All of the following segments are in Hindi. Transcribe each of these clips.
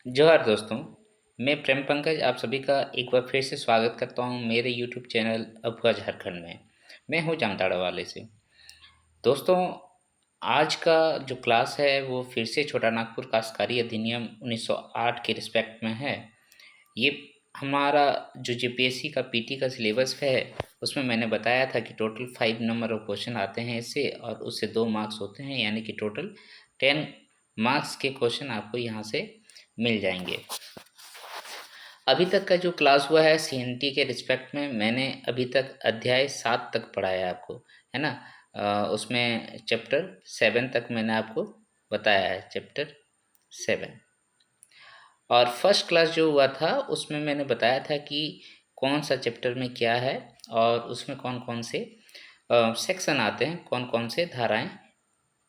जोहार दोस्तों, मैं प्रेम पंकज आप सभी का एक बार फिर से स्वागत करता हूं मेरे यूट्यूब चैनल अफवाह झारखंड में। मैं हूं जामताड़ा वाले से। दोस्तों, आज का जो क्लास है वो फिर से छोटा नागपुर काश्तकारी अधिनियम 1908 के रिस्पेक्ट में है। ये हमारा जो जेपीएससी का पीटी का सिलेबस है उसमें मैंने बताया था कि टोटल 5 नंबर ऑफ क्वेश्चन आते हैं इससे, और उससे 2 मार्क्स होते हैं, यानी कि टोटल 10 मार्क्स के क्वेश्चन आपको यहाँ से मिल जाएंगे। अभी तक का जो क्लास हुआ है सीएनटी के रिस्पेक्ट में, मैंने अभी तक अध्याय 7 तक पढ़ाया है आपको, है ना। उसमें चैप्टर 7 तक मैंने आपको बताया है, चैप्टर 7। और फर्स्ट क्लास जो हुआ था उसमें मैंने बताया था कि कौन सा चैप्टर में क्या है और उसमें कौन कौन से सेक्शन आते हैं, कौन कौन से धाराएं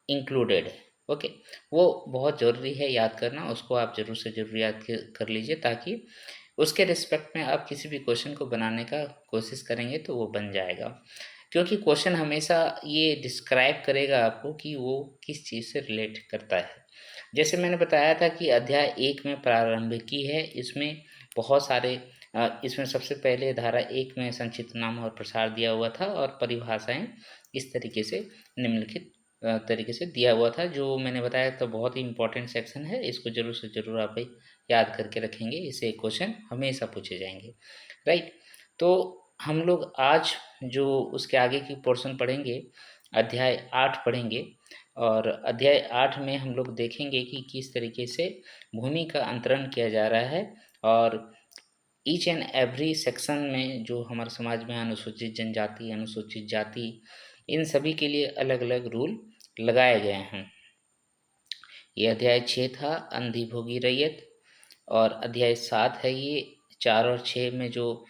इंक्लूडेड है। ओके, वो बहुत ज़रूरी है याद करना, उसको आप ज़रूर से ज़रूर याद कर लीजिए, ताकि उसके रिस्पेक्ट में आप किसी भी क्वेश्चन को बनाने का कोशिश करेंगे तो वो बन जाएगा। क्योंकि क्वेश्चन हमेशा ये डिस्क्राइब करेगा आपको कि वो किस चीज़ से रिलेट करता है। जैसे मैंने बताया था कि अध्याय 1 में प्रारंभिकी है, इसमें बहुत सारे इसमें सबसे पहले धारा 1 में संक्षिप्त नाम और प्रसार दिया हुआ था, और परिभाषाएं इस तरीके से निम्नलिखित तरीके से दिया हुआ था, जो मैंने बताया था। बहुत ही इंपॉर्टेंट सेक्शन है, इसको ज़रूर से ज़रूर आप याद करके रखेंगे, इससे क्वेश्चन हमेशा पूछे जाएंगे, राइट। तो हम लोग आज जो उसके आगे की पोर्शन पढ़ेंगे, अध्याय 8 पढ़ेंगे, और अध्याय 8 में हम लोग देखेंगे कि किस तरीके से भूमि का अंतरण किया जा रहा है, और ईच एंड एवरी सेक्शन में जो हमारे समाज में अनुसूचित जनजाति, अनुसूचित जाति, इन सभी के लिए अलग अलग रूल लगाए गए हैं। ये अध्याय 6 था, अंधी भोगी रैयत, और अध्याय 7 है ये 4 और 6 में जो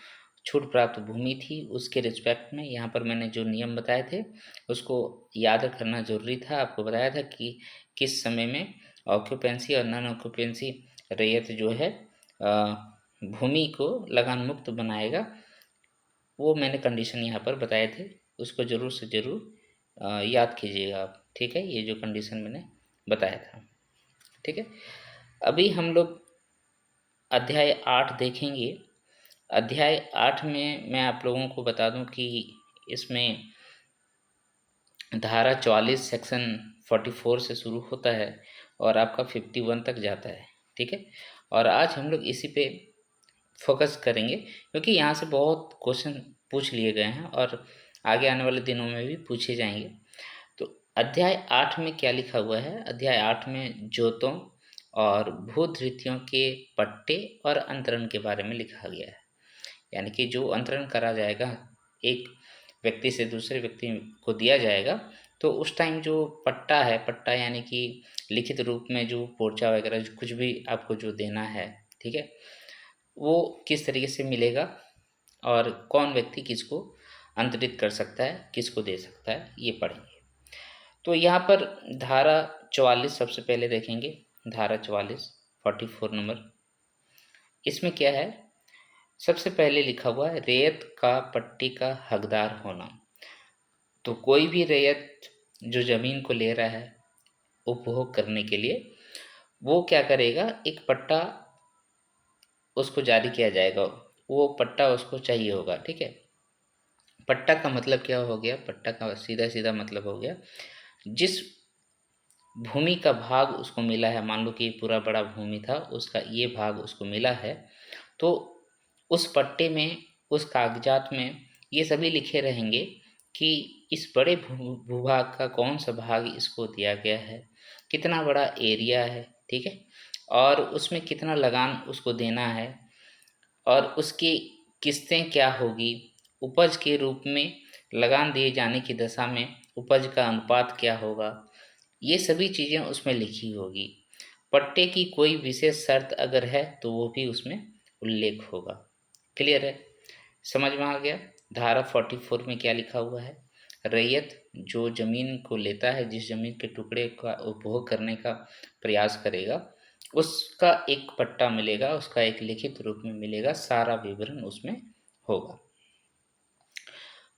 छूट प्राप्त भूमि थी उसके रिस्पेक्ट में यहाँ पर मैंने जो नियम बताए थे उसको याद करना जरूरी था। आपको बताया था कि किस समय में ऑक्यूपेंसी और नॉन ऑक्यूपेंसी रैयत जो है भूमि को लगान मुक्त बनाएगा, वो मैंने कंडीशन यहाँ पर बताए थे, उसको ज़रूर से ज़रूर याद कीजिएगा आप, ठीक है। ये जो कंडीशन मैंने बताया था, ठीक है। अभी हम लोग अध्याय 8 देखेंगे। अध्याय 8 में मैं आप लोगों को बता दूं कि इसमें धारा 44 सेक्शन 44 से शुरू होता है और आपका 51 तक जाता है, ठीक है। और आज हम लोग इसी पे फोकस करेंगे, क्योंकि यहाँ से बहुत क्वेश्चन पूछ लिए गए हैं और आगे आने वाले दिनों में भी पूछे जाएंगे। तो अध्याय 8 में क्या लिखा हुआ है? अध्याय 8 में जोतों और भूधृतियों के पट्टे और अंतरण के बारे में लिखा गया है। यानी कि जो अंतरण करा जाएगा, एक व्यक्ति से दूसरे व्यक्ति को दिया जाएगा, तो उस टाइम जो पट्टा है, पट्टा यानी कि लिखित रूप में जो पोर्चा वगैरह जो कुछ भी आपको जो देना है, ठीक है, वो किस तरीके से मिलेगा और कौन व्यक्ति किसको अंतरित कर सकता है, किसको दे सकता है, ये पढ़ेंगे। तो यहाँ पर धारा 44 सबसे पहले देखेंगे। धारा 44 44 नंबर, इसमें क्या है? सबसे पहले लिखा हुआ है रैयत का पट्टी का हकदार होना। तो कोई भी रैयत जो जमीन को ले रहा है उपभोग करने के लिए, वो क्या करेगा, एक पट्टा उसको जारी किया जाएगा, वो पट्टा उसको चाहिए होगा, ठीक है। पट्टा का मतलब क्या हो गया? पट्टा का सीधा सीधा मतलब हो गया, जिस भूमि का भाग उसको मिला है, मान लो कि पूरा बड़ा भूमि था, उसका ये भाग उसको मिला है, तो उस पट्टे में, उस कागजात में ये सभी लिखे रहेंगे कि इस बड़े भूभाग का कौन सा भाग इसको दिया गया है, कितना बड़ा एरिया है, ठीक है, और उसमें कितना लगान उसको देना है, और उसकी किस्तें क्या होगी, उपज के रूप में लगान दिए जाने की दशा में उपज का अनुपात क्या होगा, ये सभी चीज़ें उसमें लिखी होगी। पट्टे की कोई विशेष शर्त अगर है तो वो भी उसमें उल्लेख होगा। क्लियर है? समझ में आ गया? धारा 44 में क्या लिखा हुआ है? रैयत जो जमीन को लेता है, जिस जमीन के टुकड़े का उपभोग करने का प्रयास करेगा, उसका एक पट्टा मिलेगा, उसका एक लिखित रूप में मिलेगा, सारा विवरण उसमें होगा।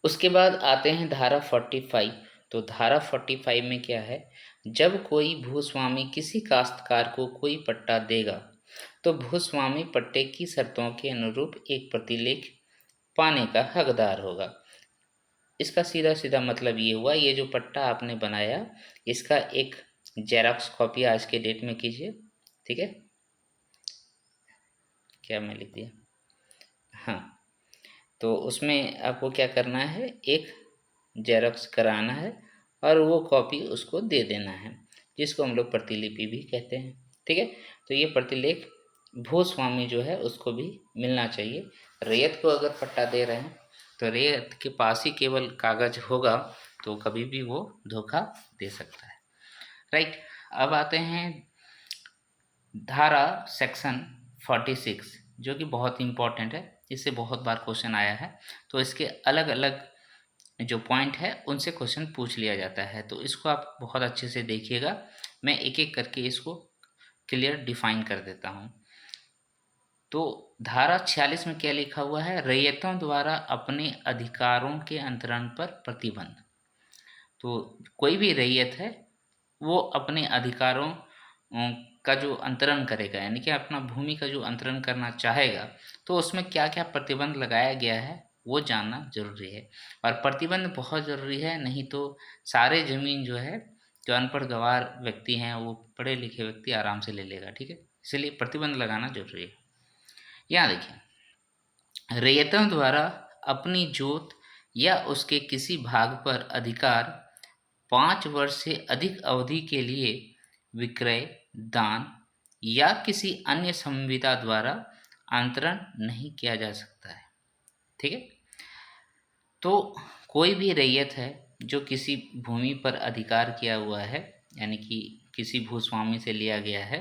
उसके बाद आते हैं धारा 45। तो धारा 45 में क्या है? जब कोई भूस्वामी किसी काश्तकार को कोई पट्टा देगा तो भूस्वामी पट्टे की शर्तों के अनुरूप एक प्रतिलेख पाने का हकदार होगा। इसका सीधा सीधा मतलब ये हुआ, ये जो पट्टा आपने बनाया इसका एक जेरॉक्स कॉपी आज के डेट में कीजिए। ठीक है, क्या मैं लिख दिया, हाँ, तो उसमें आपको क्या करना है, एक जेरॉक्स कराना है और वो कॉपी उसको दे देना है, जिसको हम लोग प्रतिलिपि भी कहते हैं। ठीक है, तो ये प्रतिलेख भूस्वामी जो है उसको भी मिलना चाहिए। रैयत को अगर पट्टा दे रहे हैं तो रैयत के पास ही केवल कागज होगा, तो कभी भी वो धोखा दे सकता है। राइट, अब आते हैं धारा सेक्शन 46, जो कि बहुत इम्पोर्टेंट है, इससे बहुत बार क्वेश्चन आया है। तो इसके अलग अलग जो पॉइंट है उनसे क्वेश्चन पूछ लिया जाता है, तो इसको आप बहुत अच्छे से देखिएगा। मैं एक एक करके इसको क्लियर डिफाइन कर देता हूँ। तो धारा 46 में क्या लिखा हुआ है, रैयतों द्वारा अपने अधिकारों के अंतरण पर प्रतिबंध। तो कोई भी रैयत है वो अपने अधिकारों का जो अंतरण करेगा, यानी कि अपना भूमि का जो अंतरण करना चाहेगा, तो उसमें क्या क्या प्रतिबंध लगाया गया है वो जानना जरूरी है। और प्रतिबंध बहुत ज़रूरी है, नहीं तो सारे ज़मीन जो है, जो अनपढ़ गँवार व्यक्ति हैं वो पढ़े लिखे व्यक्ति आराम से ले लेगा। ठीक है, इसलिए प्रतिबंध लगाना जरूरी है। यहाँ देखिए, रैयतों द्वारा अपनी जोत या उसके किसी भाग पर अधिकार 5 वर्ष से अधिक अवधि के लिए विक्रय, दान या किसी अन्य संविदा द्वारा अंतरण नहीं किया जा सकता है। ठीक है, तो कोई भी रैयत है जो किसी भूमि पर अधिकार किया हुआ है, यानी कि किसी भूस्वामी से लिया गया है,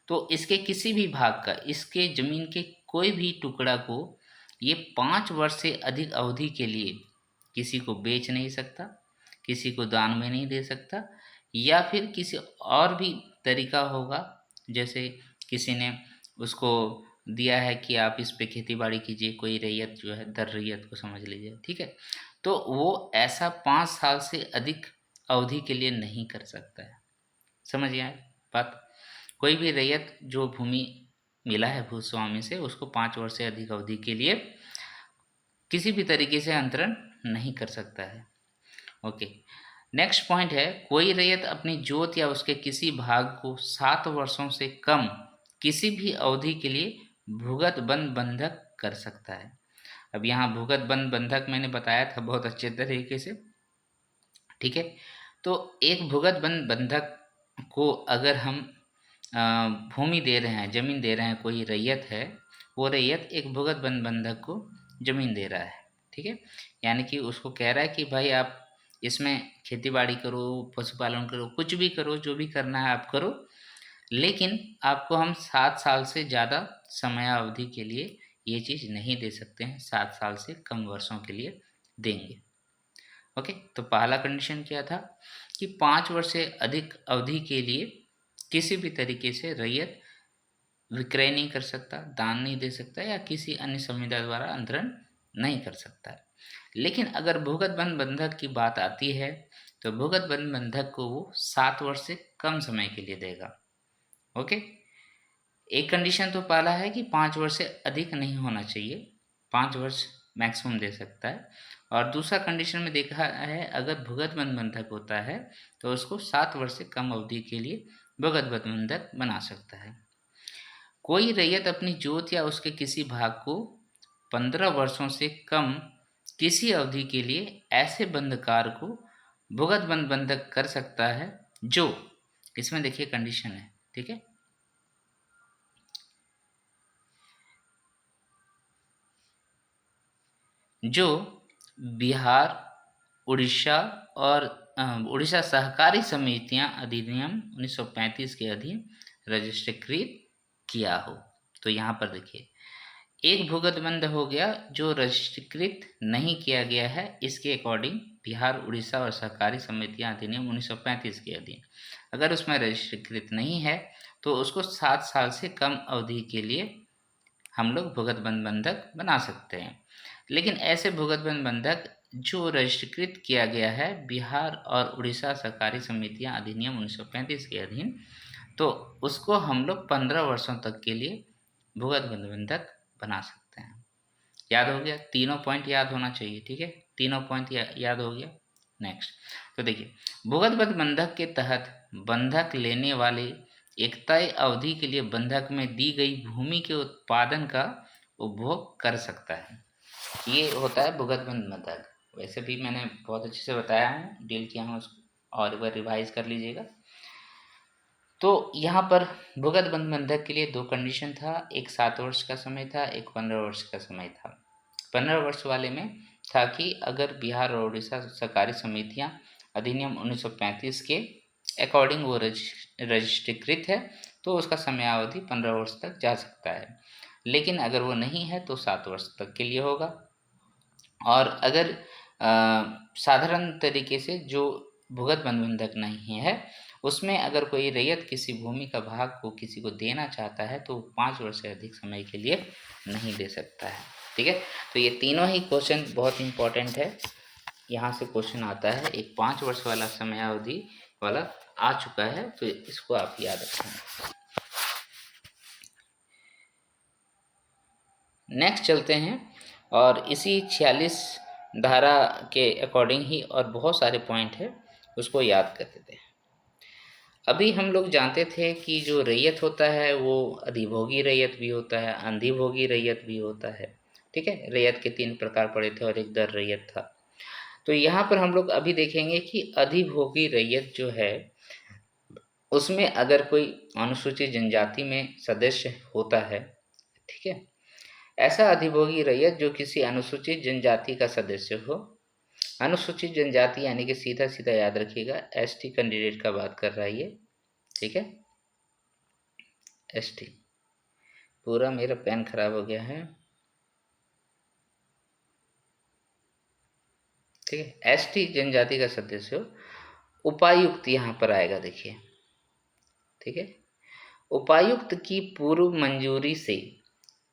तो इसके किसी भी भाग का, इसके जमीन के कोई भी टुकड़ा को ये 5 वर्ष से अधिक अवधि के लिए किसी को बेच नहीं सकता, किसी को दान में नहीं दे सकता, या फिर किसी और भी तरीका होगा, जैसे किसी ने उसको दिया है कि आप इस पे खेती बाड़ी कीजिए, कोई रैयत जो है, दर रैयत को समझ लीजिए। ठीक है, तो वो ऐसा 5 साल से अधिक अवधि के लिए नहीं कर सकता है। समझिए बात, कोई भी रैयत जो भूमि मिला है भूस्वामी से, उसको 5 वर्ष से अधिक अवधि के लिए किसी भी तरीके से अंतरण नहीं कर सकता है। ओके, नेक्स्ट पॉइंट है, कोई रैयत अपनी जोत या उसके किसी भाग को 7 वर्षों से कम किसी भी अवधि के लिए भूगत बंद बंधक कर सकता है। अब यहाँ भूगत बंद बंधक मैंने बताया था बहुत अच्छे तरीके से। ठीक है, तो एक भूगत बंद बंधक को अगर हम भूमि दे रहे हैं, जमीन दे रहे हैं, कोई रैयत है, वो रैयत एक भूगत बंद बंधक को जमीन दे रहा है। ठीक है, यानी कि उसको कह रहा है कि भाई आप इसमें खेती बाड़ी करो, पशुपालन करो, कुछ भी करो, जो भी करना है आप करो, लेकिन आपको हम 7 साल से ज़्यादा समयावधि के लिए ये चीज़ नहीं दे सकते हैं, 7 साल से कम वर्षों के लिए देंगे। ओके, तो पहला कंडीशन क्या था कि 5 वर्ष से अधिक अवधि के लिए किसी भी तरीके से रैयत विक्रय नहीं कर सकता, दान नहीं दे सकता, या किसी अन्य संविदा द्वारा अंतरण नहीं कर सकता है। लेकिन अगर भूगत बंद बंधक की बात आती है, तो भूगत बंद बंधक को वो 7 वर्ष से कम समय के लिए देगा। ओके, एक कंडीशन तो पहला है कि 5 वर्ष से अधिक नहीं होना चाहिए, 5 वर्ष मैक्सिमम दे सकता है। और दूसरा कंडीशन में देखा है, अगर भूगत बंद बंधक होता है तो उसको 7 वर्ष से कम अवधि के लिए भूगत बंद बंधक बना सकता है। कोई रैयत अपनी जोत या उसके किसी भाग को 15 वर्षों से कम किसी अवधि के लिए ऐसे बंधकार को भुगत बंद बंधक कर सकता है जो, इसमें देखिए कंडीशन है। ठीक है, जो बिहार, उड़ीसा और उड़ीसा सहकारी समितियां अधिनियम 1935 के अधीन रजिस्ट्रीकृत किया हो। तो यहाँ पर देखिए, एक भूगत बंध हो गया जो रजिस्ट्रीकृत नहीं किया गया है, इसके अकॉर्डिंग बिहार, उड़ीसा और सहकारी समितियां अधिनियम 1935 के अधीन अगर उसमें रजिस्ट्रीकृत नहीं है तो उसको 7 साल से कम अवधि के लिए हम लोग भूगत बंद बंधक बना सकते हैं। लेकिन ऐसे भूगत बंद बंधक जो रजिस्ट्रीकृत किया गया है बिहार और उड़ीसा सहकारी समितियां अधिनियम 1935 के अधीन, तो उसको हम लोग 15 वर्षों तक के लिए भुगत बंधक बना सकते हैं। याद हो गया? तीनों पॉइंट याद होना चाहिए, ठीक है? तीनों पॉइंट याद हो गया। नेक्स्ट, तो देखिए, भुगत बंधक के तहत बंधक लेने वाले एक तय अवधि के लिए बंधक में दी गई भूमि के उत्पादन का उपभोग कर सकता है। ये होता है भुगत बंधक। वैसे भी मैंने बहुत अच्छे से बताया हूँ, डील किया हूँ उसको, और एक बार रिवाइज कर लीजिएगा। तो यहाँ पर भुगत बंधक के लिए 2 कंडीशन था, एक 7 वर्ष का समय था, एक 15 वर्ष का समय था। 15 वर्ष वाले में था कि अगर बिहार और उड़ीसा सहकारी समितियाँ अधिनियम 1935 के अकॉर्डिंग वो रजिस्ट्रीकृत है, तो उसका समयावधि 15 वर्ष तक जा सकता है। लेकिन अगर वो नहीं है तो 7 वर्ष तक के लिए होगा। और अगर साधारण तरीके से जो भुगत बंधक नहीं है, उसमें अगर कोई रैयत किसी भूमि का भाग को किसी को देना चाहता है तो 5 वर्ष से अधिक समय के लिए नहीं दे सकता है। ठीक है, तो ये तीनों ही क्वेश्चन बहुत इंपॉर्टेंट है। यहाँ से क्वेश्चन आता है, एक 5 वर्ष वाला समयावधि वाला आ चुका है, तो इसको आप याद रखें। नेक्स्ट चलते हैं, और इसी 46 धारा के अकॉर्डिंग ही और बहुत सारे पॉइंट है, उसको याद कर लेते हैं। अभी हम लोग जानते थे कि जो रैयत होता है वो अधिभोगी रैयत भी होता है, अंधिभोगी रैयत भी होता है। ठीक है, रैयत के 3 प्रकार पड़े थे और एक दर रैयत था। तो यहाँ पर हम लोग अभी देखेंगे कि अधिभोगी रैयत जो है, उसमें अगर कोई अनुसूचित जनजाति में सदस्य होता है, ठीक है, ऐसा अधिभोगी रैयत जो किसी अनुसूचित जनजाति का सदस्य हो। अनुसूचित जनजाति यानी कि सीधा सीधा याद रखिएगा, एसटी कैंडिडेट का बात कर रहा है ये, ठीक है, एसटी। पूरा मेरा पेन खराब हो गया है, ठीक है, एसटी जनजाति का सदस्य हो। उपायुक्त यहाँ पर आएगा, देखिए, ठीक है, उपायुक्त की पूर्व मंजूरी से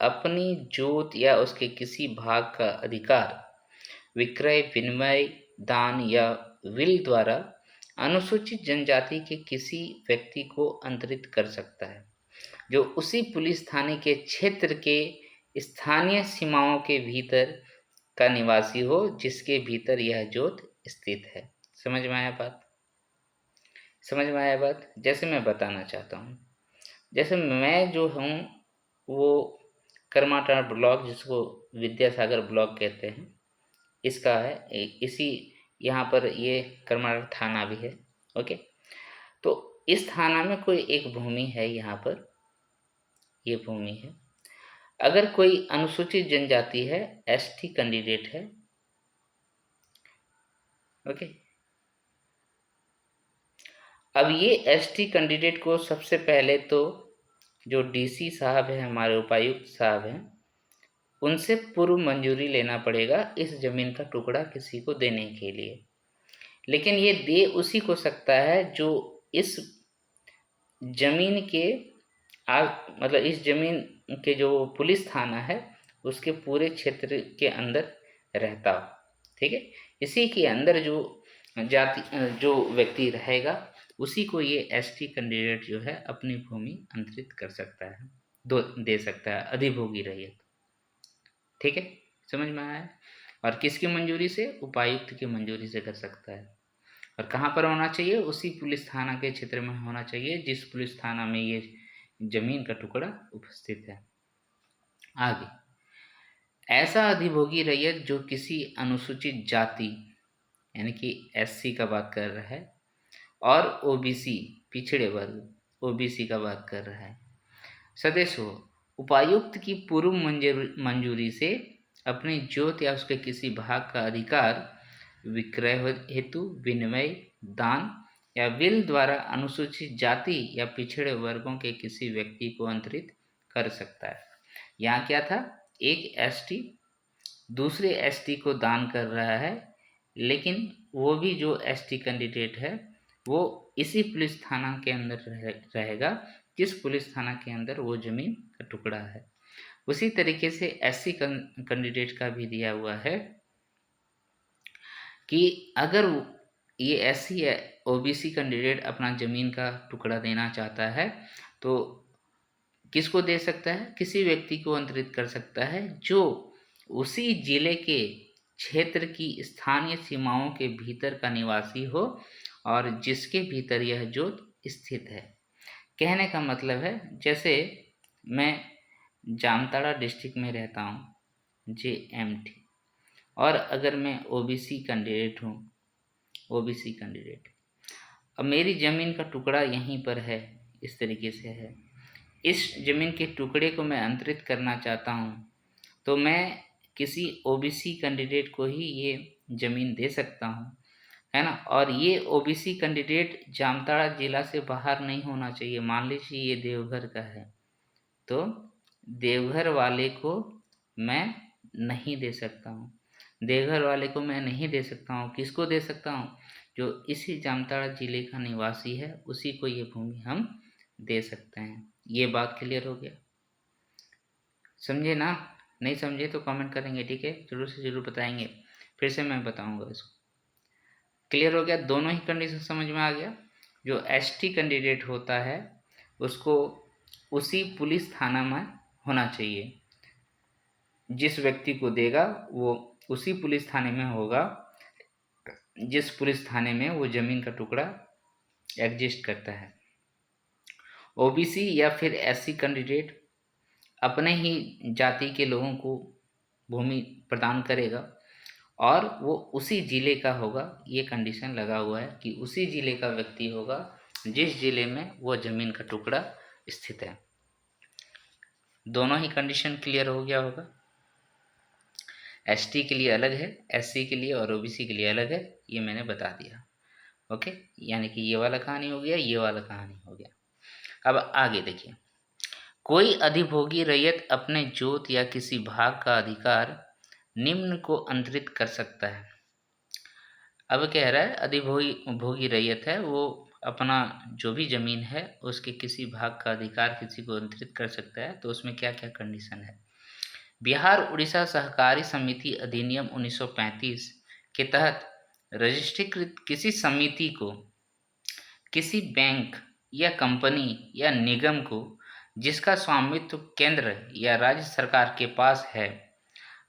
अपनी जोत या उसके किसी भाग का अधिकार विक्रय, विनिमय, दान या विल द्वारा अनुसूचित जनजाति के किसी व्यक्ति को अंतरित कर सकता है, जो उसी पुलिस थाने के क्षेत्र के स्थानीय सीमाओं के भीतर का निवासी हो, जिसके भीतर यह जोत स्थित है। समझ में आया बात? समझ में आया बात? जैसे मैं बताना चाहता हूँ, जैसे मैं जो हूँ वो करमाटार ब्लॉक, जिसको विद्यासागर ब्लॉक कहते हैं, इसका है। इसी यहाँ पर ये करमाटार थाना भी है। ओके, तो इस थाना में कोई एक भूमि है, यहाँ पर ये भूमि है। अगर कोई अनुसूचित जनजाति है, एसटी कैंडिडेट है, ओके, अब ये एसटी कैंडिडेट को सबसे पहले तो जो डीसी साहब है, हमारे उपायुक्त साहब हैं, उनसे पूर्व मंजूरी लेना पड़ेगा इस जमीन का टुकड़ा किसी को देने के लिए। लेकिन ये दे उसी को सकता है जो इस जमीन के मतलब इस जमीन के जो पुलिस थाना है उसके पूरे क्षेत्र के अंदर रहता हो। ठीक है, इसी के अंदर जो जो व्यक्ति रहेगा उसी को ये एसटी कैंडिडेट जो है अपनी भूमि अंतरित कर सकता है, दे सकता है, अधिभोगी रैयत। ठीक है, समझ में आया? और किसकी मंजूरी से? उपायुक्त की मंजूरी से कर सकता है। और कहाँ पर होना चाहिए? उसी पुलिस थाना के क्षेत्र में होना चाहिए जिस पुलिस थाना में ये जमीन का टुकड़ा उपस्थित है। आगे, ऐसा अधिभोगी रैयत जो किसी अनुसूचित जाति यानी कि एससी का बात कर रहा है और ओबीसी पिछड़े वर्ग ओबीसी का बात कर रहा है सदस्य हो, उपायुक्त की पूर्व मंजूरी से अपनी जोत या उसके किसी भाग का अधिकार विक्रय हेतु, विनिमय, दान या विल द्वारा अनुसूचित जाति या पिछड़े वर्गों के किसी व्यक्ति को अंतरित कर सकता है। यहाँ क्या था? एक एसटी दूसरे एसटी को दान कर रहा है, लेकिन वो भी जो एसटी कैंडिडेट है वो इसी पुलिस थाना के अंदर रहेगा जिस पुलिस थाना के अंदर वो जमीन का टुकड़ा है। उसी तरीके से एससी कैंडिडेट का भी दिया हुआ है कि अगर ये एससी या ओबीसी कैंडिडेट अपना ज़मीन का टुकड़ा देना चाहता है तो किसको दे सकता है? किसी व्यक्ति को अंतरित कर सकता है जो उसी जिले के क्षेत्र की स्थानीय सीमाओं के भीतर का निवासी हो और जिसके भीतर यह जोत स्थित है। कहने का मतलब है, जैसे मैं जामताड़ा डिस्ट्रिक्ट में रहता हूँ, JMT, और अगर मैं ओबीसी कैंडिडेट हूँ, ओबीसी कैंडिडेट, अब मेरी ज़मीन का टुकड़ा यहीं पर है, इस तरीके से है, इस ज़मीन के टुकड़े को मैं अंतरित करना चाहता हूँ तो मैं किसी ओबीसी कैंडिडेट को ही ये ज़मीन दे सकता हूँ, है ना। और ये ओबीसी कैंडिडेट जामताड़ा जिला से बाहर नहीं होना चाहिए। मान लीजिए ये देवघर का है तो देवघर वाले को मैं नहीं दे सकता हूँ, देवघर वाले को मैं नहीं दे सकता हूँ। किसको दे सकता हूँ? जो इसी जामताड़ा जिले का निवासी है उसी को ये भूमि हम दे सकते हैं। ये बात क्लियर हो गया? समझे ना? नहीं समझे तो कमेंट करेंगे, ठीक है, जरूर से जरूर बताएंगे, फिर से मैं बताऊंगा इसको। क्लियर हो गया? दोनों ही कंडीशन समझ में आ गया। जो एसटी कैंडिडेट होता है उसको उसी पुलिस थाना में होना चाहिए, जिस व्यक्ति को देगा वो उसी पुलिस थाने में होगा जिस पुलिस थाने में वो ज़मीन का टुकड़ा एग्जिस्ट करता है। ओबीसी या फिर एससी कैंडिडेट अपने ही जाति के लोगों को भूमि प्रदान करेगा और वो उसी ज़िले का होगा। ये कंडीशन लगा हुआ है कि उसी ज़िले का व्यक्ति होगा जिस ज़िले में वो ज़मीन का टुकड़ा स्थित है। दोनों ही कंडीशन क्लियर हो गया होगा। एसटी के लिए अलग है, एससी के लिए और ओबीसी के लिए अलग है, ये मैंने बता दिया। ओके, यानी कि ये वाला कहानी हो गया, ये वाला कहानी हो गया। अब आगे देखिए, कोई अधिभोगी रैयत अपने जोत या किसी भाग का अधिकार निम्न को अंतरित कर सकता है। अब कह रहा है अधिभोगी भोगी रैयत है, वो अपना जो भी जमीन है उसके किसी भाग का अधिकार किसी को अंतरित कर सकता है। तो उसमें क्या क्या कंडीशन है? बिहार उड़ीसा सहकारी समिति अधिनियम 1935 के तहत रजिस्ट्रीकृत किसी समिति को किसी बैंक या कंपनी या निगम को जिसका स्वामित्व केंद्र या राज्य सरकार के पास है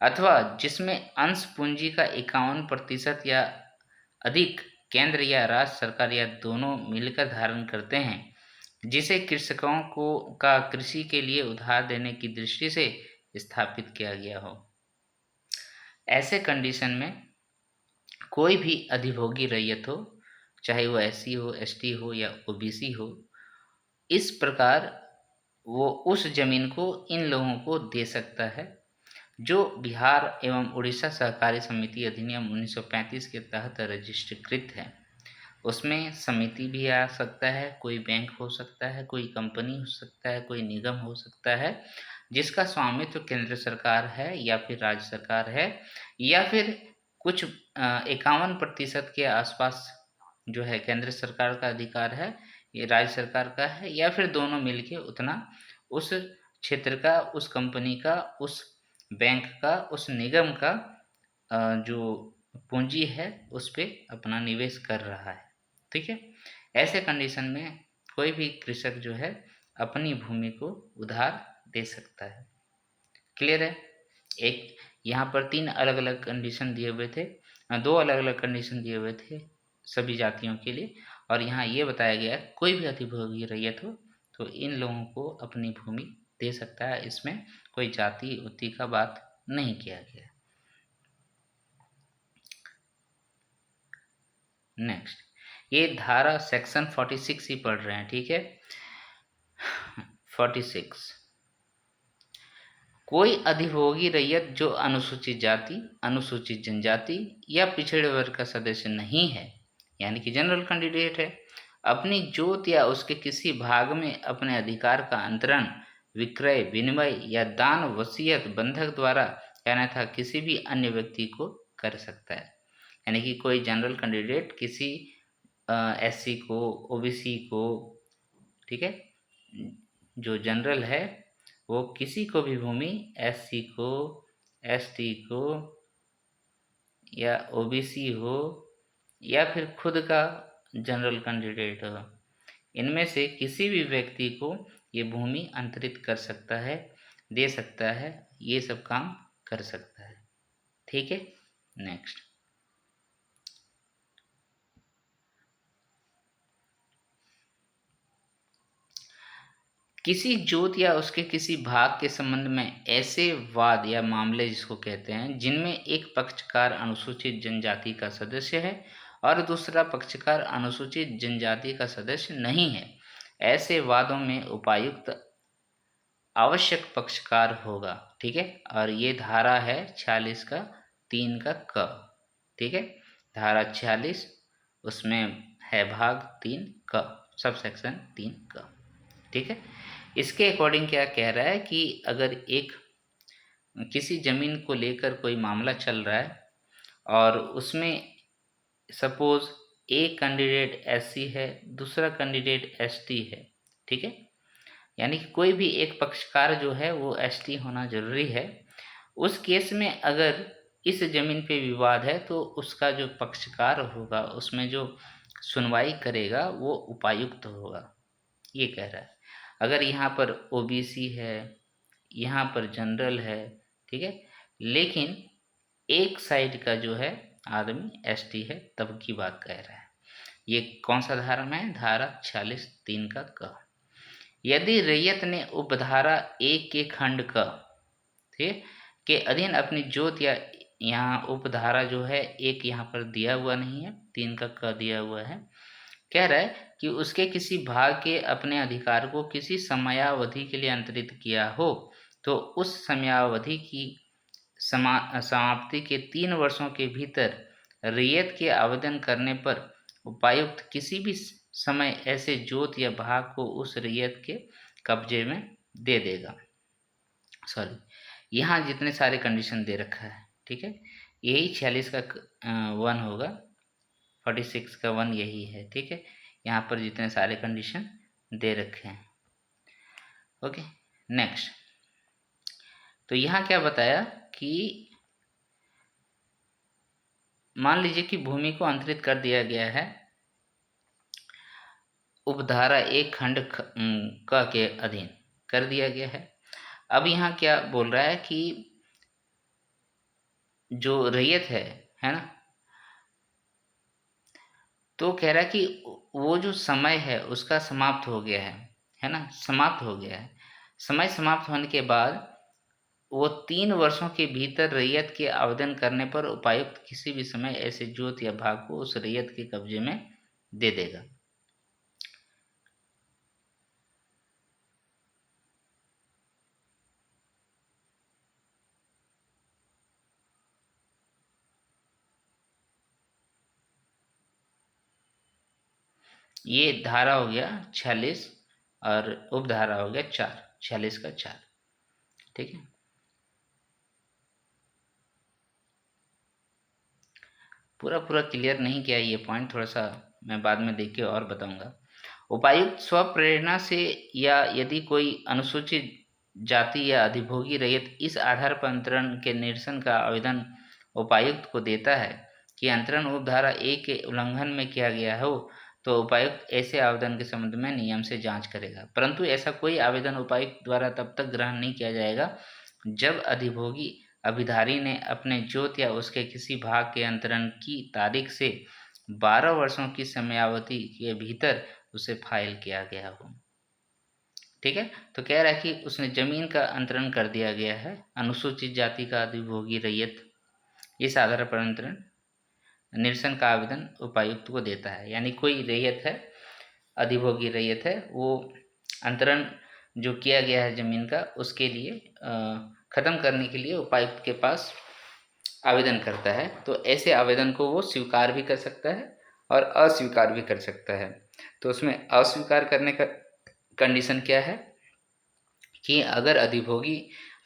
अथवा जिसमें अंश पूंजी का 51% या अधिक केंद्र या राज्य सरकार या दोनों मिलकर धारण करते हैं, जिसे कृषकों को का कृषि के लिए उधार देने की दृष्टि से स्थापित किया गया हो। ऐसे कंडीशन में कोई भी अधिभोगी रैयत हो, चाहे वो एससी हो, एसटी हो या ओबीसी हो, इस प्रकार वो उस जमीन को इन लोगों को दे सकता है जो बिहार एवं उड़ीसा सहकारी समिति अधिनियम 1935 के तहत रजिस्ट्रीकृत है। उसमें समिति भी आ सकता है, कोई बैंक हो सकता है, कोई कंपनी हो सकता है, कोई निगम हो सकता है, जिसका स्वामित्व केंद्र सरकार है या फिर राज्य सरकार है, या फिर कुछ 51% के आसपास जो है केंद्र सरकार का अधिकार है, ये राज्य सरकार का है, या फिर दोनों मिलके उतना उस क्षेत्र का, उस कंपनी का, उस बैंक का, उस निगम का जो पूंजी है उस पर अपना निवेश कर रहा है। ठीक है, ऐसे कंडीशन में कोई भी कृषक जो है अपनी भूमि को उधार दे सकता है। क्लियर है? एक यहाँ पर 3 अलग अलग कंडीशन दिए हुए थे, 2 अलग अलग कंडीशन दिए हुए थे सभी जातियों के लिए, और यहाँ ये बताया गया है कोई भी अधिभोगी रैयत हो तो इन लोगों को अपनी भूमि दे सकता है। इसमें कोई जाति उति का बात नहीं किया गया। नेक्स्ट, ये धारा सेक्शन 46 ही पढ़ रहे हैं, ठीक है। 46, कोई अधिभोगी रैयत जो अनुसूचित जाति, अनुसूचित जनजाति या पिछड़े वर्ग का सदस्य नहीं है, यानी कि जनरल कैंडिडेट है, अपनी जोत या उसके किसी भाग में अपने अधिकार का अंतरण, विक्रय, विनिमय या दान, वसीयत, बंधक द्वारा यानी था किसी भी अन्य व्यक्ति को कर सकता है। यानी कि कोई जनरल कैंडिडेट किसी एससी को, ओबीसी को, ठीक है, जो जनरल है वो किसी को भी भूमि, एससी को, एसटी को या ओबीसी हो या फिर खुद का जनरल कैंडिडेट हो, इनमें से किसी भी व्यक्ति को ये भूमि अंतरित कर सकता है, दे सकता है, ये सब काम कर सकता है। ठीक है, नेक्स्ट। किसी जोत या उसके किसी भाग के संबंध में ऐसे वाद या मामले जिसको कहते हैं जिनमें एक पक्षकार अनुसूचित जनजाति का सदस्य है और दूसरा पक्षकार अनुसूचित जनजाति का सदस्य नहीं है, ऐसे वादों में उपायुक्त आवश्यक पक्षकार होगा। ठीक है, और ये धारा है 46 का 3 का क। ठीक है, धारा 46 उसमें है भाग 3 क, सब सेक्शन 3 क। ठीक है, इसके अकॉर्डिंग क्या कह रहा है कि अगर एक किसी जमीन को लेकर कोई मामला चल रहा है और उसमें सपोज एक कैंडिडेट एससी है, दूसरा कैंडिडेट एसटी है। ठीक है, यानी कि कोई भी एक पक्षकार जो है वो एसटी होना जरूरी है। उस केस में अगर इस जमीन पे विवाद है तो उसका जो पक्षकार होगा, उसमें जो सुनवाई करेगा वो उपायुक्त होगा, ये कह रहा है। अगर यहाँ पर ओबीसी है, यहाँ पर जनरल है, ठीक है, लेकिन एक साइड का जो है आदमी एसटी है, तब की बात कह रहा है। ये कौन सा धारा में है? धारा 46 3 का क। यदि रैयत ने उपधारा 1 के खंड क, ठीक, के अधीन अपनी जोत या, यहाँ उपधारा जो है एक यहाँ पर दिया हुआ नहीं है, 3 का क दिया हुआ है, कह रहा है कि उसके किसी भाग के अपने अधिकार को किसी समयावधि के लिए अंतरित किया हो तो उस समयावधि की समाप्ति के 3 वर्षों के भीतर रैयत के आवेदन करने पर उपायुक्त किसी भी समय ऐसे जोत या भाग को उस रैयत के कब्जे में दे देगा। सॉरी, यहाँ जितने सारे कंडीशन दे रखा है, ठीक है, यही 46 का 1 होगा, 46 का 1 यही है। ठीक है, यहाँ पर जितने सारे कंडीशन दे रखे हैं। Okay, next. तो यहाँ क्या बताया कि मान लीजिए कि भूमि को अंतरित कर दिया गया है उपधारा 1 खंड क के अधीन कर दिया गया है। अब यहाँ क्या बोल रहा है कि जो रैयत है ना, तो कह रहा है कि वो जो समय है उसका समाप्त हो गया है ना, समाप्त हो गया है। समय समाप्त होने के बाद वो 3 वर्षों के भीतर रैयत के आवेदन करने पर उपायुक्त किसी भी समय ऐसे जोत या भाग को उस रैयत के कब्जे में दे देगा। ये धारा हो गया 46 और उपधारा हो गया 4, 46 का 4। ठीक है, पूरा पूरा क्लियर नहीं किया ये पॉइंट, थोड़ा सा मैं बाद में देख के और बताऊंगा। उपायुक्त स्वप्रेरणा से या यदि कोई अनुसूचित जाति या अधिभोगी रैयत इस आधार पर अंतरण के निरसन का आवेदन उपायुक्त को देता है कि अंतरण उपधारा 1 के उल्लंघन में किया गया हो तो उपायुक्त ऐसे आवेदन के संबंध में नियम से जांच करेगा, परंतु ऐसा कोई आवेदन उपायुक्त द्वारा तब तक ग्रहण नहीं किया जाएगा जब अधिभोगी अभिधारी ने अपने जोत या उसके किसी भाग के अंतरण की तारीख से 12 वर्षों की समयावधि के भीतर उसे फाइल किया गया हो। ठीक है, तो कह रहा है कि उसने जमीन का अंतरण कर दिया गया है, अनुसूचित जाति का अधिभोगी रैयत इस आधार पर अंतरण निरसन का आवेदन उपायुक्त को देता है। यानी कोई रैयत है, अधिभोगी रैयत है, वो अंतरण जो किया गया है जमीन का उसके लिए खत्म करने के लिए उपायुक्त के पास आवेदन करता है, तो ऐसे आवेदन को वो स्वीकार भी कर सकता है और अस्वीकार भी कर सकता है। तो उसमें अस्वीकार करने का कंडीशन क्या है कि अगर अधिभोगी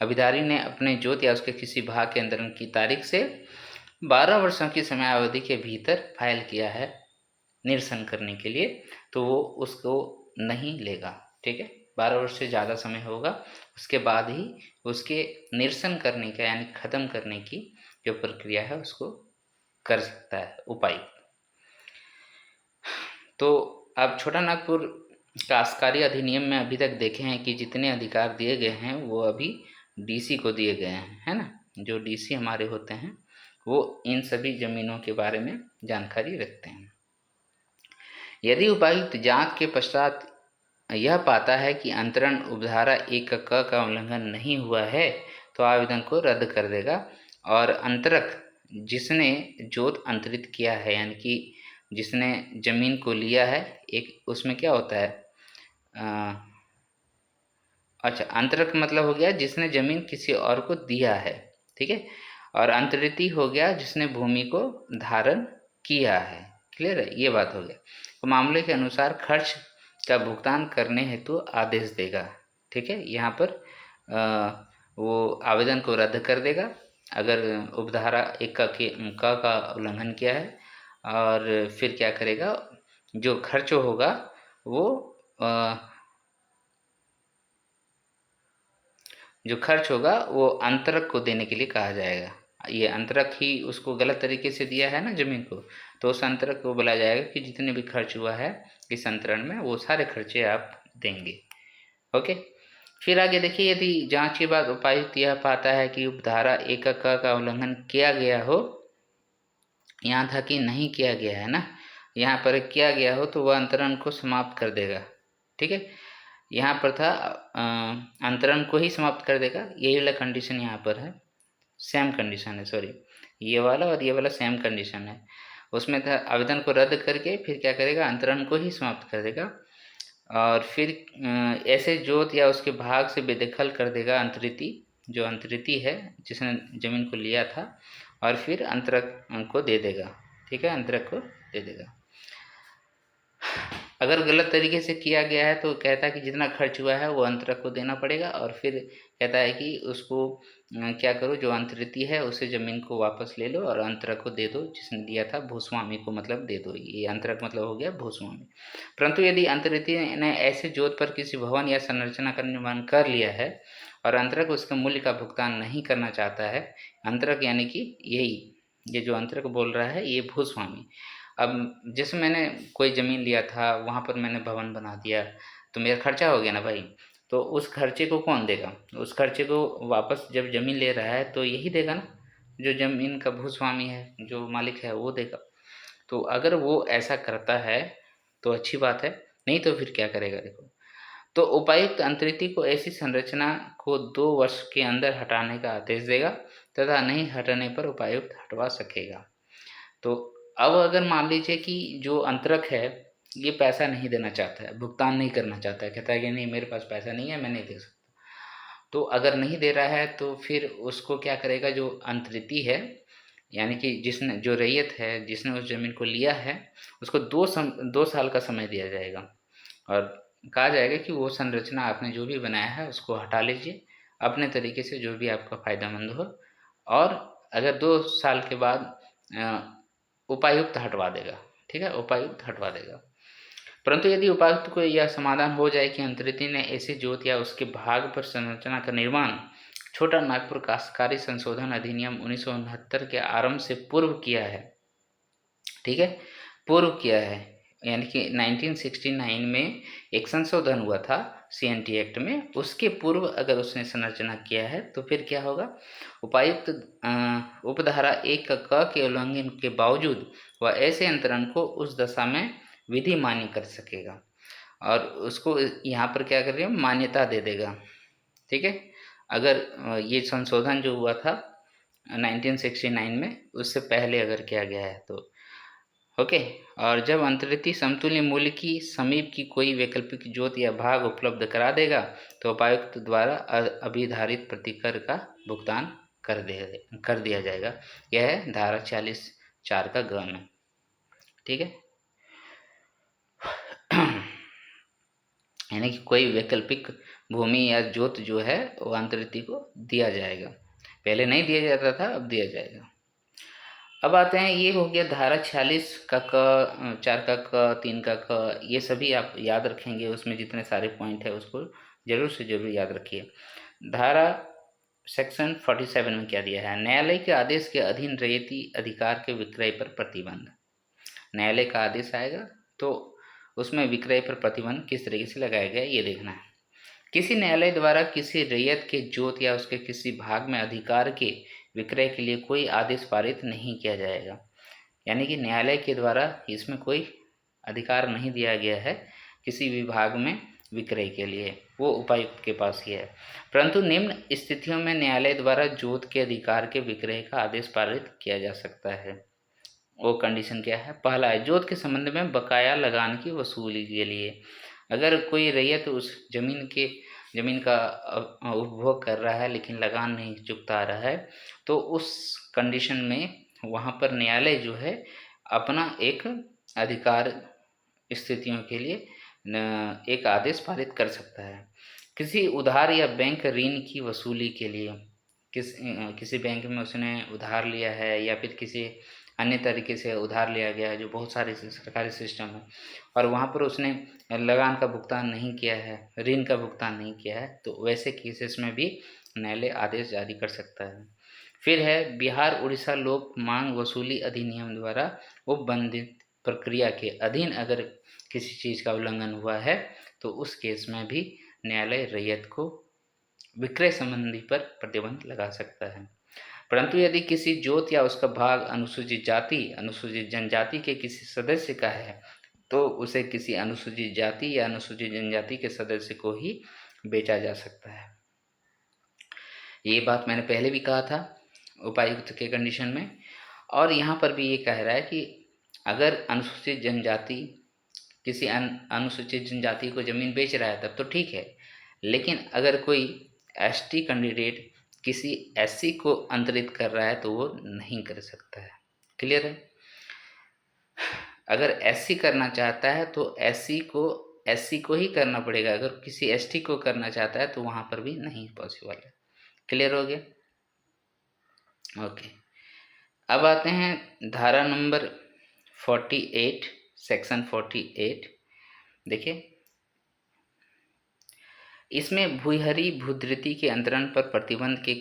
अभिधारी ने अपने जोत या उसके किसी भाग के अंतरण की तारीख से 12 वर्षों की समयावधि के भीतर फाइल किया है निरसन करने के लिए, तो वो उसको नहीं लेगा। ठीक है, 12 वर्ष से ज़्यादा समय होगा उसके बाद ही उसके निरसन करने का यानी ख़त्म करने की जो प्रक्रिया है उसको कर सकता है उपायुक्त। तो अब छोटा नागपुर काश्तकारी अधिनियम में अभी तक देखे हैं कि जितने अधिकार दिए गए हैं वो अभी डीसी को दिए गए हैं, है ना। जो डीसी हमारे होते हैं वो इन सभी ज़मीनों के बारे में जानकारी रखते हैं। यदि उपायुक्त जांच के पश्चात यह पाता है कि अंतरण उपधारा 1 का उल्लंघन नहीं हुआ है तो आवेदन को रद्द कर देगा और अंतरक जिसने जोत अंतरित किया है, यानी कि जिसने जमीन को लिया है, एक उसमें क्या होता है, अच्छा, अंतरक मतलब हो गया जिसने जमीन किसी और को दिया है, ठीक है। और अंतरिति हो गया जिसने भूमि को धारण किया है। क्लियर है, ये बात हो गया। तो मामले के अनुसार खर्च का भुगतान करने हेतु आदेश देगा, ठीक है। यहाँ पर वो आवेदन को रद्द कर देगा अगर उपधारा 1 का उल्लंघन किया है, और फिर क्या करेगा, जो खर्च होगा वो जो खर्च होगा वो अंतरक को देने के लिए कहा जाएगा। ये अंतरक ही उसको गलत तरीके से दिया है ना ज़मीन को, तो उस अंतरक को बोला जाएगा कि जितने भी खर्च हुआ है इस अंतरण में वो सारे खर्चे आप देंगे। ओके, फिर आगे देखिए, यदि जांच के बाद उपायुक्त यह पाता है कि उपधारा 1 का उल्लंघन किया गया हो, यहाँ था कि नहीं किया गया है ना, यहाँ पर किया गया हो तो वह अंतरण को समाप्त कर देगा, ठीक है। यहाँ पर था अंतरण को ही समाप्त कर देगा, यही वाला कंडीशन यहाँ पर है, सेम कंडीशन है, सॉरी, ये वाला और ये वाला सेम कंडीशन है। उसमें था आवेदन को रद्द करके फिर क्या करेगा, अंतरण को ही समाप्त कर देगा और फिर ऐसे जोत या उसके भाग से बेदखल कर देगा अंतरिति, जो अंतरिति है जिसने जमीन को लिया था, और फिर अंतरक को दे देगा, ठीक है, अंतरक को दे देगा। अगर गलत तरीके से किया गया है तो कहता है कि जितना खर्च हुआ है वो अंतरक को देना पड़ेगा, और फिर कहता है कि उसको क्या करो, जो अंतरिति है उसे ज़मीन को वापस ले लो और अंतरक को दे दो जिसने दिया था, भूस्वामी को मतलब दे दो। ये अंतरक मतलब हो गया भूस्वामी। परंतु यदि अंतरिति ने ऐसे जोत पर किसी भवन या संरचना का निर्माण कर लिया है और अंतरक उसके मूल्य का भुगतान नहीं करना चाहता है, अंतरक यानी कि यही, ये जो अंतरक बोल रहा है ये भूस्वामी। अब जैसे मैंने कोई ज़मीन लिया था, वहाँ पर मैंने भवन बना दिया, तो मेरा खर्चा हो गया ना भाई, तो उस खर्चे को कौन देगा? उस खर्चे को वापस जब ज़मीन ले रहा है तो यही देगा ना, जो ज़मीन का भूस्वामी है, जो मालिक है वो देगा। तो अगर वो ऐसा करता है तो अच्छी बात है, नहीं तो फिर क्या करेगा देखो। तो उपायुक्त अंतरिति को ऐसी संरचना को 2 वर्ष के अंदर हटाने का आदेश देगा तथा नहीं हटाने पर उपायुक्त हटवा सकेगा। तो अब अगर मान लीजिए कि जो अंतरक है ये पैसा नहीं देना चाहता है, भुगतान नहीं करना चाहता है, कहता है कि नहीं मेरे पास पैसा नहीं है, मैं नहीं दे सकता। तो अगर नहीं दे रहा है तो फिर उसको क्या करेगा, जो अंतरिति है यानी कि जिसने, जो रैयत है जिसने उस ज़मीन को लिया है, उसको 2 साल का समय दिया जाएगा और कहा जाएगा कि वो संरचना आपने जो भी बनाया है उसको हटा लीजिए अपने तरीके से, जो भी आपका फ़ायदेमंद हो। और अगर 2 साल के बाद उपायुक्त हटवा देगा, ठीक है, उपायुक्त हटवा देगा। परंतु यदि उपायुक्त को यह समाधान हो जाए कि अंतरिति ने ऐसी जोत या उसके भाग पर संरचना का निर्माण छोटा नागपुर काश्तकारी संशोधन अधिनियम 1969 के आरंभ से पूर्व किया है, ठीक है, पूर्व किया है, यानी कि 1969 में एक संशोधन हुआ था CNT एक्ट में, उसके पूर्व अगर उसने संरचना किया है तो फिर क्या होगा, उपायुक्त उपधारा 1 क के उल्लंघन के बावजूद वह ऐसे अंतरण को उस दशा में विधि मान्य कर सकेगा और उसको यहाँ पर क्या कर रही है, मान्यता दे देगा, ठीक है। अगर ये संशोधन जो हुआ था 1969 में, उससे पहले अगर किया गया है तो ओके। और जब अंतरिति समतुल्य मूल्य की समीप की कोई वैकल्पिक जोत या भाग उपलब्ध करा देगा तो उपायुक्त द्वारा अभिधारित प्रतिकर का भुगतान कर दिया जाएगा। यह है धारा 40(4) का ग में, ठीक है। यानी कि कोई वैकल्पिक भूमि या जोत जो है वो अंतरिति को दिया जाएगा, पहले नहीं दिया जाता था, अब दिया जाएगा। अब आते हैं, ये हो गया धारा 46 का क, 4 का क, 3 का क, ये सभी आप याद रखेंगे, उसमें जितने सारे पॉइंट है उसको जरूर से जरूर याद रखिए। धारा सेक्शन 47 में क्या दिया है, न्यायालय के आदेश के अधीन रैयती अधिकार के विक्रय पर प्रतिबंध। न्यायालय का आदेश आएगा तो उसमें विक्रय पर प्रतिबंध किस तरीके से लगाया गया ये देखना है। किसी न्यायालय द्वारा किसी रैयत के जोत या उसके किसी भाग में अधिकार के विक्रय के लिए कोई आदेश पारित नहीं किया जाएगा। यानी कि न्यायालय के द्वारा इसमें कोई अधिकार नहीं दिया गया है किसी विभाग में विक्रय के लिए, वो उपायुक्त के पास ही है। परंतु निम्न स्थितियों में न्यायालय द्वारा जोत के अधिकार के विक्रय का आदेश पारित किया जा सकता है। वो कंडीशन क्या है? पहला है, जोत के संबंध में बकाया लगान की वसूली के लिए। अगर कोई रैयत उस जमीन का उपभोग कर रहा है लेकिन लगान नहीं चुकता आ रहा है, तो उस कंडीशन में वहाँ पर न्यायालय जो है अपना एक अधिकार स्थितियों के लिए एक आदेश पारित कर सकता है। किसी उधार या बैंक ऋण की वसूली के लिए, किसी बैंक में उसने उधार लिया है या फिर किसी अन्य तरीके से उधार लिया गया है, जो बहुत सारे सरकारी सिस्टम है, और वहाँ पर उसने लगान का भुगतान नहीं किया है, ऋण का भुगतान नहीं किया है, तो वैसे केसेस में भी न्यायालय आदेश जारी कर सकता है। फिर है, बिहार उड़ीसा लोक मांग वसूली अधिनियम द्वारा उपबंधित प्रक्रिया के अधीन अगर किसी चीज़ का उल्लंघन हुआ है तो उस केस में भी न्यायालय रैयत को विक्रय संबंधी पर प्रतिबंध लगा सकता है। परंतु यदि किसी जोत या उसका भाग अनुसूचित जाति, अनुसूचित जनजाति के किसी सदस्य का है, तो उसे किसी अनुसूचित जाति या अनुसूचित जनजाति के सदस्य को ही बेचा जा सकता है। ये बात मैंने पहले भी कहा था उपायुक्त के कंडीशन में, और यहाँ पर भी ये कह रहा है कि अगर अनुसूचित जनजाति किसी अनुसूचित जनजाति को ज़मीन बेच रहा है तब तो ठीक है, लेकिन अगर कोई एसटी कैंडिडेट किसी एससी को अंतरित कर रहा है तो वो नहीं कर सकता है। क्लियर है? अगर एससी करना चाहता है तो एससी को ही करना पड़ेगा, अगर किसी एसटी को करना चाहता है तो वहाँ पर भी नहीं पॉसिबल है। क्लियर हो गया? ओके, अब आते हैं धारा नंबर 48, सेक्शन 48। देखिए, इसमें भूयहरी भूधृति के अंतरण पर प्रतिबंध के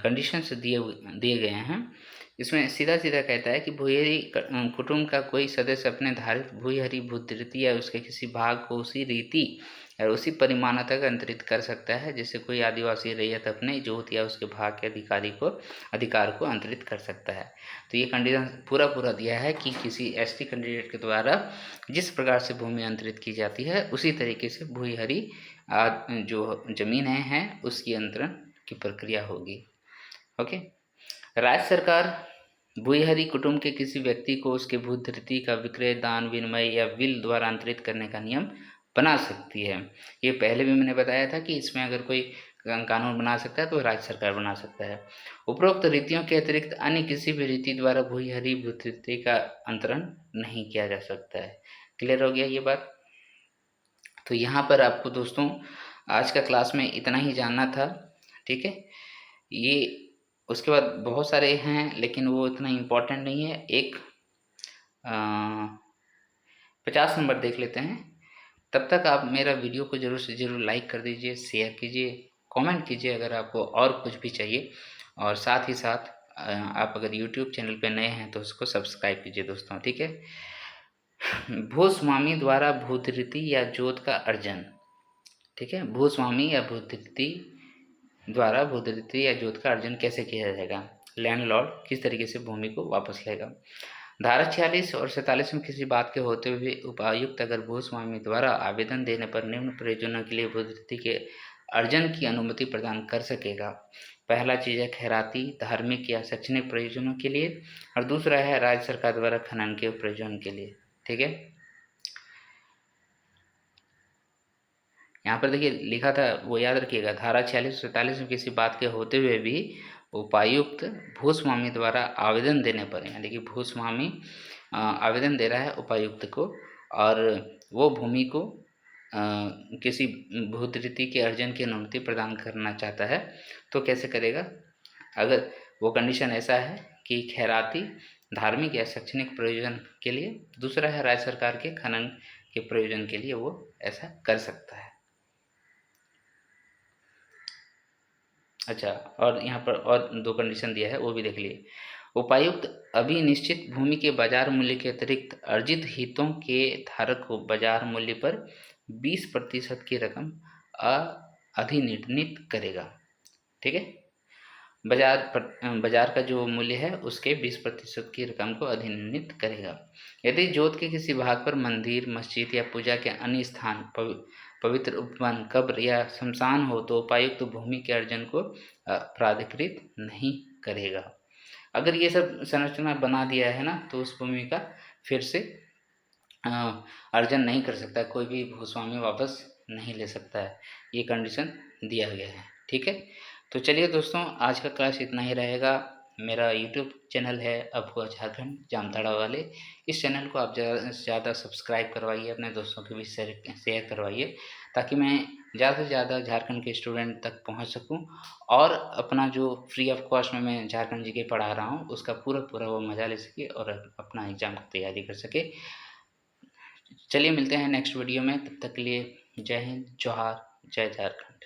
कंडीशंस दिए गए हैं। इसमें सीधा सीधा कहता है कि भूयहरी कुटुंब का कोई सदस्य अपने धारित भूयहरी भूधृति या उसके किसी भाग को उसी रीति और उसी परिमाण तक अंतरित कर सकता है जैसे कोई आदिवासी रैयत अपने जोत या उसके भाग के अधिकार को अंतरित कर सकता है। तो ये कंडीशन पूरा दिया है कि किसी एसटी कैंडिडेट के द्वारा जिस प्रकार से भूमि अंतरित की जाती है उसी तरीके से भूयहरी जो जमीनें हैं उसकी अंतरण की प्रक्रिया होगी। ओके, राज्य सरकार भूयहरी कुटुंब के किसी व्यक्ति को उसके भूधृति का विक्रय, दान, विनिमय या विल द्वारा अंतरित करने का नियम बना सकती है। ये पहले भी मैंने बताया था कि इसमें अगर कोई कानून बना सकता है तो राज्य सरकार बना सकता है। उपरोक्त रीतियों के अतिरिक्त अन्य किसी भी रीति द्वारा भूयहरी भूधृति का अंतरण नहीं किया जा सकता है। क्लियर हो गया ये बात? तो यहाँ पर आपको दोस्तों आज का क्लास में इतना ही जानना था। ठीक है, ये उसके बाद बहुत सारे हैं लेकिन वो इतना इम्पोर्टेंट नहीं है। एक 50 नंबर देख लेते हैं। तब तक आप मेरा वीडियो को ज़रूर से ज़रूर लाइक कर दीजिए, शेयर कीजिए, कमेंट कीजिए अगर आपको और कुछ भी चाहिए, और साथ ही साथ आप अगर यूट्यूब चैनल पे नए हैं तो उसको सब्सक्राइब कीजिए दोस्तों। ठीक है, भूस्वामी द्वारा भूधृति या जोत का अर्जन। ठीक है, भूस्वामी या भूधृति द्वारा भूधृति या जोत का अर्जन कैसे किया जाएगा? लैंडलॉर्ड किस तरीके से भूमि को वापस लेगा? धारा 46 और 47 में किसी बात के होते हुए उपायुक्त अगर भूस्वामी द्वारा आवेदन देने पर निम्न प्रयोजनों के लिए भूधृति के अर्जन की अनुमति प्रदान कर सकेगा। पहला चीज़ है खैराती, धार्मिक या शैक्षणिक प्रयोजनों के लिए, और दूसरा है राज्य सरकार द्वारा खनन के प्रयोजन के लिए। ठीक है, यहाँ पर देखिए लिखा था, वो याद रखिएगा, धारा 46-47 में किसी बात के होते हुए भी उपायुक्त भूस्वामी द्वारा आवेदन देने पर, यानी कि भूस्वामी आवेदन दे रहा है उपायुक्त को और वो भूमि को किसी भूधृति के अर्जन की अनुमति प्रदान करना चाहता है तो कैसे करेगा? अगर वो कंडीशन ऐसा है कि खैराती, धार्मिक या शैक्षणिक प्रयोजन के लिए, दूसरा है राज्य सरकार के खनन के प्रयोजन के लिए वो ऐसा कर सकता है। अच्छा, और यहाँ पर और 2 कंडीशन दिया है वो भी देख लिए। उपायुक्त अभी निश्चित भूमि के बाजार मूल्य के अतिरिक्त अर्जित हितों के धारक को बाजार मूल्य पर 20% की रकम अधिनिर्णित करेगा। ठीक है, बाजार का जो मूल्य है उसके 20% की रकम को अधिनिर्णित करेगा। यदि जोत के किसी भाग पर मंदिर, मस्जिद या पूजा के अन्य स्थान, पवित्र उपवन, कब्र या शमशान हो तो उपायुक्त भूमि के अर्जन को प्राधिकृत नहीं करेगा। अगर ये सब संरचना बना दिया है ना, तो उस भूमि का फिर से अर्जन नहीं कर सकता, कोई भी भूस्वामी वापस नहीं ले सकता है, ये कंडीशन दिया गया है। ठीक है, तो चलिए दोस्तों, आज का क्लास इतना ही रहेगा। मेरा यूट्यूब चैनल है अभुआ झारखंड जामताड़ा वाले। इस चैनल को आप ज़्यादा से ज़्यादा सब्सक्राइब करवाइए, अपने दोस्तों के बीच शेयर करवाइए, ताकि मैं ज़्यादा से ज़्यादा झारखंड के स्टूडेंट तक पहुंच सकूं और अपना जो फ्री ऑफ कॉस्ट में मैं झारखंड जी के पढ़ा रहा हूं उसका पूरा वो मज़ा ले सके और अपना एग्ज़ाम की तैयारी कर सके। चलिए मिलते हैं नेक्स्ट वीडियो में, तब तक के लिए जय हिंद, जोहार, जय झारखंड।